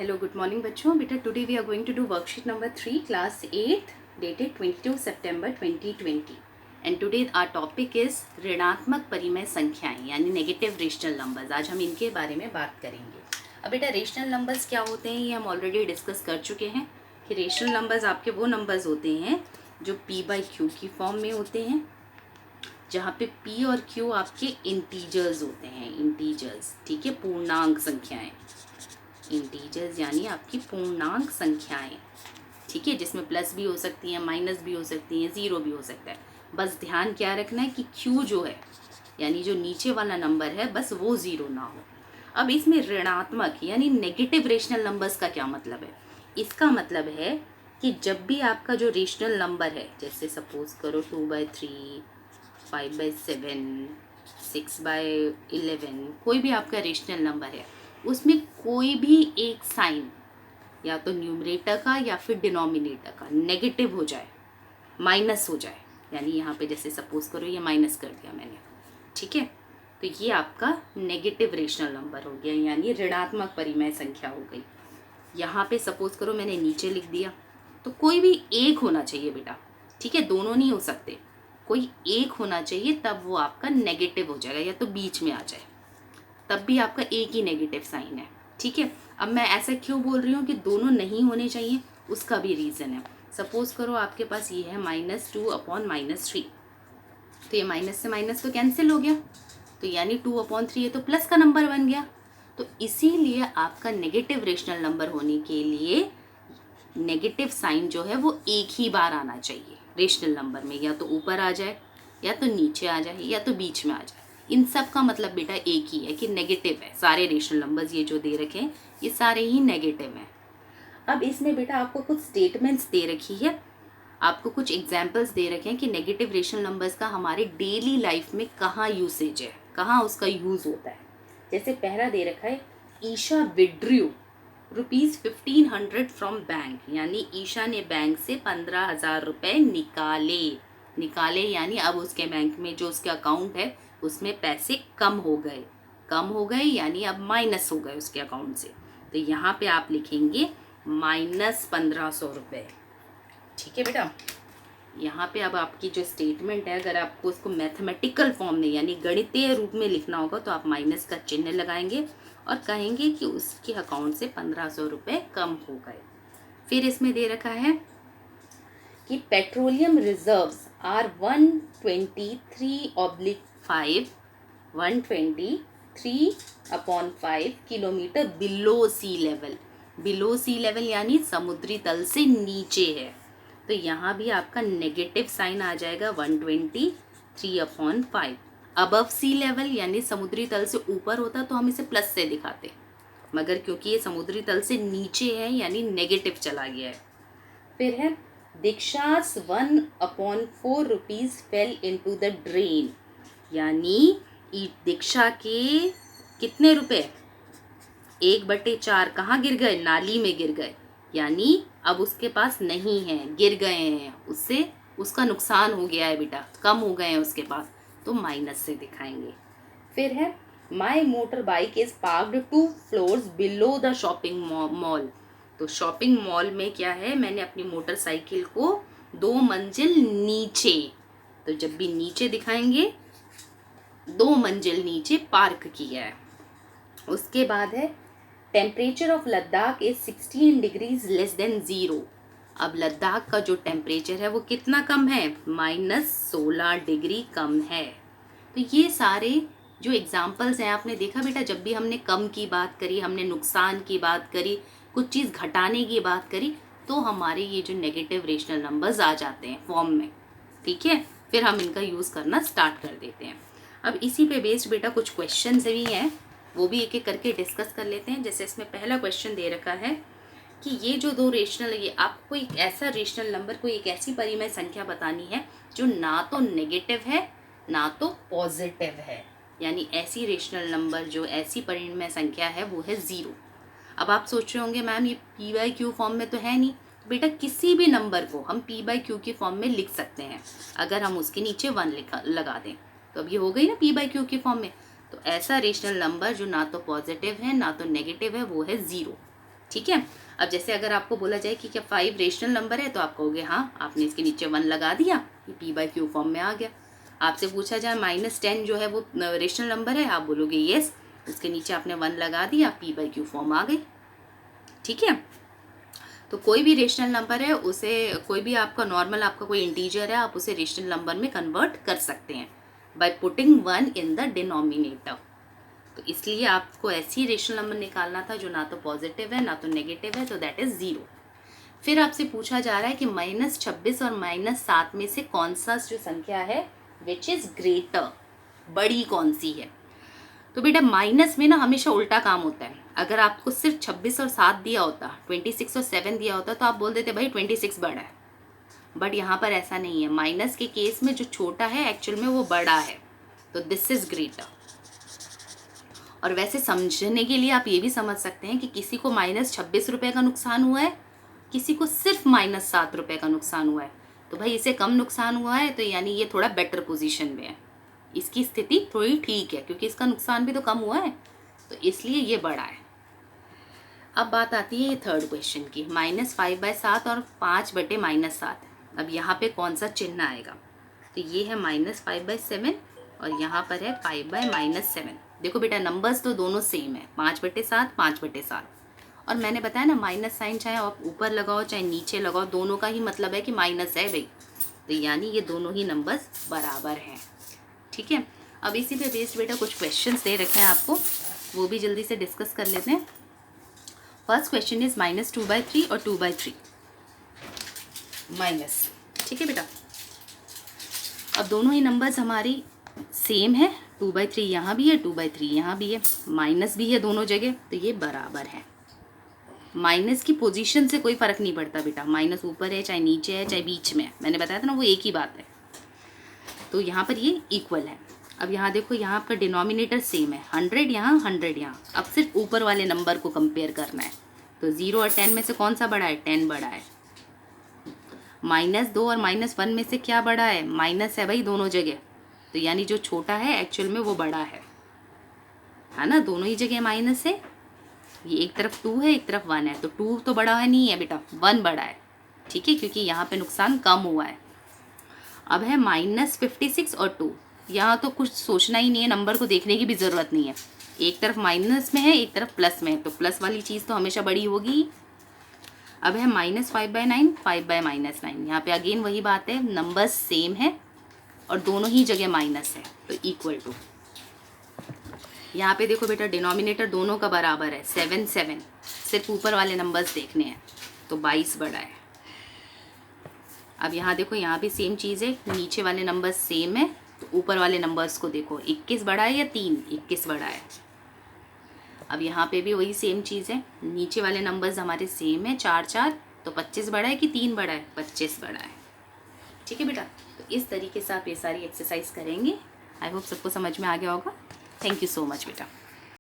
Hello good morning बच्चों। बेटा today we are going to do worksheet number 3 class 8 dated 22 सितंबर 2020 and today our topic is ऋणात्मक परिमेय संख्याएं यानी नेगेटिव रेशनल नंबर्स। आज हम इनके बारे में बात करेंगे। अब बेटा रेशनल नंबर्स क्या होते हैं ये हम ऑलरेडी डिस्कस कर चुके हैं कि रेशनल नंबर्स आपके वो नंबर्स होते हैं जो p/q की फॉर्म में होते हैं, जहाँ पे p और q आपके इंटीजर्स होते हैं, इंटीजर्स, ठीक है, पूर्णांक संख्याएं, इंटीजर्स यानी आपकी पूर्णांक संख्याएं, ठीक है, जिसमें प्लस भी हो सकती हैं, माइनस भी हो सकती हैं, ज़ीरो भी हो सकता है। बस ध्यान क्या रखना है कि q जो है यानी जो नीचे वाला नंबर है बस वो ज़ीरो ना हो। अब इसमें ऋणात्मक यानी नेगेटिव रेशनल नंबर्स का क्या मतलब है? इसका मतलब है कि जब भी आपका जो रेशनल नंबर है, जैसे सपोज करो 2/3, 5/7, 6/11, कोई भी आपका रेशनल नंबर है, उसमें कोई भी एक साइन या तो न्यूमरेटर का या फिर डिनोमिनेटर का नेगेटिव हो जाए, माइनस हो जाए, यानी यहाँ पे जैसे सपोज करो ये माइनस कर दिया मैंने, ठीक है, तो ये आपका नेगेटिव रेशनल नंबर हो गया यानी ऋणात्मक परिमेय संख्या हो गई। यहाँ पे सपोज करो मैंने नीचे लिख दिया, तो कोई भी एक होना चाहिए बेटा, ठीक है, दोनों नहीं हो सकते, कोई एक होना चाहिए, तब वो आपका नेगेटिव हो जाएगा, या तो बीच में आ जाए तब भी आपका एक ही नेगेटिव साइन है, ठीक है। अब मैं ऐसा क्यों बोल रही हूँ कि दोनों नहीं होने चाहिए, उसका भी रीज़न है। सपोज करो आपके पास ये है -2/-3, तो ये माइनस से माइनस तो कैंसिल हो गया, तो यानी 2/3 ये तो प्लस का नंबर बन गया। तो इसीलिए आपका नेगेटिव रेशनल नंबर होने के लिए नेगेटिव साइन जो है वो एक ही बार आना चाहिए रेशनल नंबर में, या तो ऊपर आ जाए, या तो नीचे आ जाए, या तो बीच में आ जाए। इन सब का मतलब बेटा एक ही है कि नेगेटिव है। सारे रेशनल नंबर्स ये जो दे रखे हैं ये सारे ही नेगेटिव हैं। अब इसमें बेटा आपको कुछ स्टेटमेंट्स दे रखी है, आपको कुछ एग्जाम्पल्स दे रखे हैं कि नेगेटिव रेशनल नंबर्स का हमारे डेली लाइफ में कहाँ यूसेज है, कहाँ उसका यूज़ होता है। जैसे पहला दे रखा है, ईशा विड्रू ₹1500 फ्रॉम बैंक, यानी ईशा ने बैंक से 15,000 रुपये निकाले यानी अब उसके बैंक में जो उसके अकाउंट है उसमें पैसे कम हो गए यानी अब माइनस हो गए उसके अकाउंट से। तो यहाँ पे आप लिखेंगे -1500 रुपये, ठीक है बेटा। यहाँ पे अब आपकी जो स्टेटमेंट है, अगर आपको उसको मैथमेटिकल फॉर्म में यानी गणितीय रूप में लिखना होगा तो आप माइनस का चिन्ह लगाएंगे और कहेंगे कि उसके अकाउंट से 1500 रुपये कम हो गए। फिर इसमें दे रखा है कि petroleum reserves are 123/5 123/5 kilometre below sea level यानी समुद्री तल से नीचे है। तो यहाँ भी आपका नेगेटिव साइन आ जाएगा 123/5। अबव सी लेवल यानी समुद्री तल से ऊपर होता तो हम इसे प्लस से दिखाते, मगर क्योंकि ये समुद्री तल से नीचे है यानी नेगेटिव चला गया है। फिर है दीक्षास 1/4 rupees fail into the drain, यानी दीक्षा के कितने रुपए, 1/4 कहाँ गिर गए, नाली में गिर गए, यानी अब उसके पास नहीं है, गिर गए हैं, उससे उसका नुकसान हो गया है बेटा, कम हो गए हैं उसके पास, तो माइनस से दिखाएंगे। फिर है my motor bike is parked 2 floors below the shopping mall, तो शॉपिंग मॉल में क्या है, मैंने अपनी मोटरसाइकिल को 2 मंजिल नीचे, तो जब भी नीचे दिखाएंगे 2 मंजिल नीचे पार्क किया है। उसके बाद है temperature of Ladakh is 16 degrees less than 0, अब लद्दाख का जो टेम्परेचर है वो कितना कम है, -16 डिग्री कम है। तो ये सारे जो एग्जाम्पल्स हैं आपने देखा बेटा, जब भी हमने कम की बात करी, हमने नुकसान की बात करी, कुछ चीज़ घटाने की बात करी, तो हमारे ये जो नेगेटिव रेशनल नंबर्स आ जाते हैं फॉर्म में, ठीक है। फिर हम इनका यूज़ करना स्टार्ट कर देते हैं। अब इसी पे बेस्ड बेटा कुछ क्वेश्चन भी हैं, वो भी एक एक करके डिस्कस कर लेते हैं। जैसे इसमें पहला क्वेश्चन दे रखा है कि ये जो दो रेशनल, ये आपको एक ऐसा रेशनल नंबर, कोई एक ऐसी परिमेय संख्या बतानी है जो ना तो नेगेटिव है ना तो पॉजिटिव है, यानी ऐसी रेशनल नंबर जो ऐसी परिमेय संख्या है वो है 0। अब आप सोच रहे होंगे मैम ये p/q फॉर्म में तो है नहीं, बेटा किसी भी नंबर को हम p/q की फॉर्म में लिख सकते हैं अगर हम उसके नीचे 1 लगा दें, तो अब ये हो गई ना p/q की फॉर्म में। तो ऐसा रेशनल नंबर जो ना तो पॉजिटिव है ना तो नेगेटिव है वो है 0। ठीक है। अब जैसे अगर आपको बोला जाए कि क्या 5 रेशनल नंबर है, तो आप कहोगे हाँ, आपने इसके नीचे 1 लगा दिया, ये p/q फॉर्म में आ गया। आपसे पूछा जाए -10 जो है वो रेशनल नंबर है, आप बोलोगे येस, उसके नीचे आपने 1 लगा दिया, p/q फॉर्म आ गई। ठीक है। तो कोई भी रेशनल नंबर है उसे, कोई भी आपका नॉर्मल आपका कोई इंटीजर है, आप उसे रेशनल नंबर में कन्वर्ट कर सकते हैं by putting 1 in the denominator. तो इसलिए आपको ऐसी रेशनल नंबर निकालना था जो ना तो पॉजिटिव है ना तो नेगेटिव है, तो दैट इज 0। फिर आपसे पूछा जा रहा है कि -26 और -7 में से कौन सा जो संख्या है विच इज ग्रेटर, बड़ी कौन सी है। तो बेटा माइनस में ना हमेशा उल्टा काम होता है। अगर आपको सिर्फ 26 और 7 दिया होता, 26 और 7 दिया होता, तो आप बोल देते भाई 26 बड़ा है। बट यहाँ पर ऐसा नहीं है। माइनस के केस में जो छोटा है एक्चुअल में वो बड़ा है, तो दिस इज ग्रेटर। और वैसे समझने के लिए आप ये भी समझ सकते हैं कि किसी को -26 रुपये का नुकसान हुआ है, किसी को सिर्फ -7 रुपये का नुकसान हुआ है। तो भाई इसे कम नुकसान हुआ है, तो यानी ये थोड़ा बेटर पोजीशन में है, इसकी स्थिति थोड़ी ठीक है, क्योंकि इसका नुकसान भी तो कम हुआ है, तो इसलिए ये बड़ा है। अब बात आती है ये थर्ड क्वेश्चन की, -5/7 और 5/-7। अब यहाँ पे कौन सा चिन्ह आएगा। तो ये है -5/7 और यहाँ पर है 5/-7। देखो बेटा नंबर्स तो दोनों सेम है, 5/7 5/7। और मैंने बताया ना माइनस साइन चाहे आप ऊपर लगाओ चाहे नीचे लगाओ, दोनों का ही मतलब है कि माइनस है भाई, तो यानी ये दोनों ही नंबर्स बराबर हैं। ठीक है। अब इसी पे बेस्ड बेटा कुछ क्वेश्चंस दे रखे हैं आपको, वो भी जल्दी से डिस्कस कर लेते हैं। फर्स्ट क्वेश्चन इज -2/3 और 2/3 माइनस। ठीक है बेटा। अब दोनों ही नंबर्स हमारी सेम है, 2/3 यहाँ भी है, 2/3 यहाँ भी है, माइनस भी है दोनों जगह, तो ये बराबर है। माइनस की पोजीशन से कोई फ़र्क नहीं पड़ता बेटा, माइनस ऊपर है चाहे नीचे है चाहे बीच में है, मैंने बताया था ना वो एक ही बात है। तो यहाँ पर ये इक्वल है। अब यहाँ देखो, यहाँ आपका डिनोमिनेटर सेम है, 100 यहाँ 100 यहाँ। अब सिर्फ ऊपर वाले नंबर को कंपेयर करना है, तो 0 और 10 में से कौन सा बड़ा है, 10 बड़ा है। -2 और -1 में से क्या बड़ा है, माइनस है भाई दोनों जगह, तो यानी जो छोटा है एक्चुअल में वो बड़ा है ना, दोनों ही जगह माइनस है। ये एक तरफ 2 है एक तरफ 1 है, तो 2 तो बड़ा है नहीं है बेटा, 1 बड़ा है। ठीक है, क्योंकि यहाँ पे नुकसान कम हुआ है। अब है -56 और 2, यहाँ तो कुछ सोचना ही नहीं है, नंबर को देखने की भी ज़रूरत नहीं है। एक तरफ माइनस में है एक तरफ प्लस में है, तो प्लस वाली चीज़ तो हमेशा बड़ी होगी। अब है -5/9 5/-9, यहाँ पे अगेन वही बात है, नंबर्स सेम है और दोनों ही जगह माइनस है, तो इक्वल टू। यहाँ पे देखो बेटा डिनोमिनेटर दोनों का बराबर है, 7 7, सिर्फ ऊपर वाले नंबर्स देखने हैं, तो 22 बड़ा है। अब यहाँ देखो, यहाँ भी सेम चीज़ है, नीचे वाले नंबर्स सेम है, तो ऊपर वाले नंबर्स को देखो, 21 बड़ा है या 3, 21 बड़ा है। अब यहाँ पे भी वही सेम चीज़ है, नीचे वाले नंबर्स हमारे सेम है, 4 4, तो 25 बड़ा है कि 3 बड़ा है, 25 बड़ा है। ठीक है बेटा, तो इस तरीके से आप ये सारी एक्सरसाइज करेंगे। आई होप सबको समझ में आ गया होगा। थैंक यू सो मच बेटा।